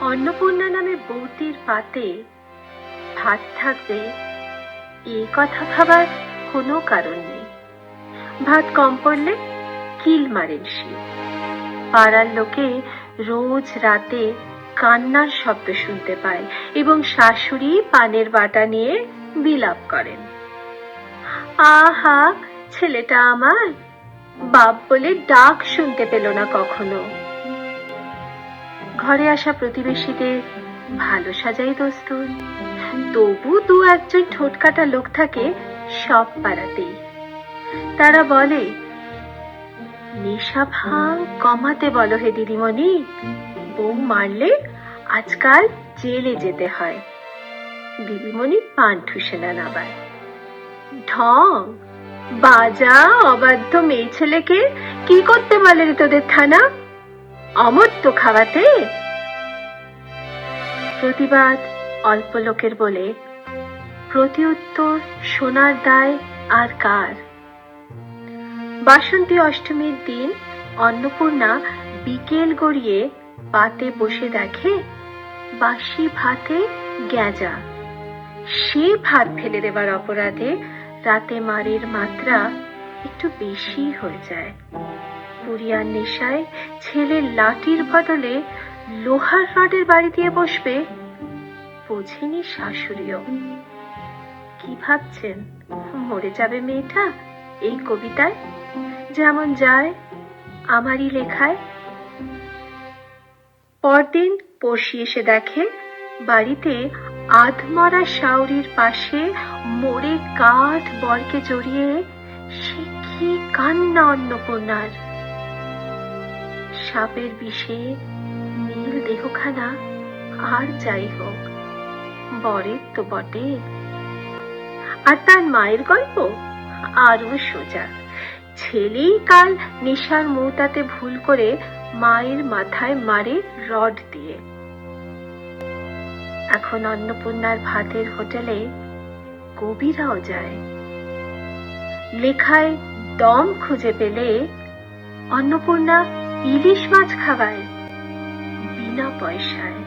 অন্নপূর্ণা নামে বৌদির পাতে ভাত থাকবে এই কথা ভাবার কোনো কারণ নেই। ভাত কম পড়লে কিল মারেন সে। পাড়ার লোকে রোজ রাতে কান্নার শব্দ শুনতে পায় এবং শাশুড়ি পানের বাটা নিয়ে বিলাপ করেন। আহা, ছেলেটা আমার বাপ বলে ডাক শুনতে পেল না কখনো। ঘরে আসা প্রতিবেশীদের ভালো সাজাই দস্তুর, তবু দু একজন ঠোঁটকাটা লোক থাকে সব পাড়াতেই। তারা বলে, নেশা ভাঙ কমাতে বলো হে দিদিমণি, বউ মারলে আজকাল জেলে যেতে হয়। দিদিমণি পান ঠুসে নেন আবার। ঢং, বাজা অবাধ্য মেয়ে ছেলেকে কি করতে বলে রে তোদের থানা? অমর্ত্য খাওয়াতে? প্রতিবাদ অল্প লোকের বলে প্রতি উত্তর শোনার দায় আর কার? বাসন্তী অষ্টমীর দিন অন্নপূর্ণা বিকেল গড়িয়ে পাতে বসে দেখে বাসি ভাতে গ্যাজা। সে ভাত ফেলে দেবার অপরাধে রাতে মারের মাত্রা একটু বেশি হয়ে যায়। পুরিয়ার নেশায় ছেলের লাঠির বদলে লোহার রডের বাড়ি দিয়ে বসবে, বোঝেনি শাশুড়িও। কি ভাবছেন, মরে যাবে মেয়েটা এই কবিতায় যেমন যায় আমারই লেখায়? পরদিন পড়শি এসে দেখে বাড়িতে আধমরা শাউরির পাশে মরে কাঠ বরকে জড়িয়ে সে কি কান্না অন্নপূর্ণার। সাপের বিষে নীল দেহখানা আর যাই হোক, বরের তো বটে। আর তার মায়ের গল্প আরো সোজা। ছেলেই কাল নেশার মৌতাতে ভুল করে মায়ের মাথায় মারে রড দিয়ে। এখন অন্নপূর্ণার ভাতের হোটেলে কবিরাও যায়। লেখায় দম খুঁজে পেলে অন্নপূর্ণা ইলিশ মাছ খাওয়ায় বিনা পয়সায়।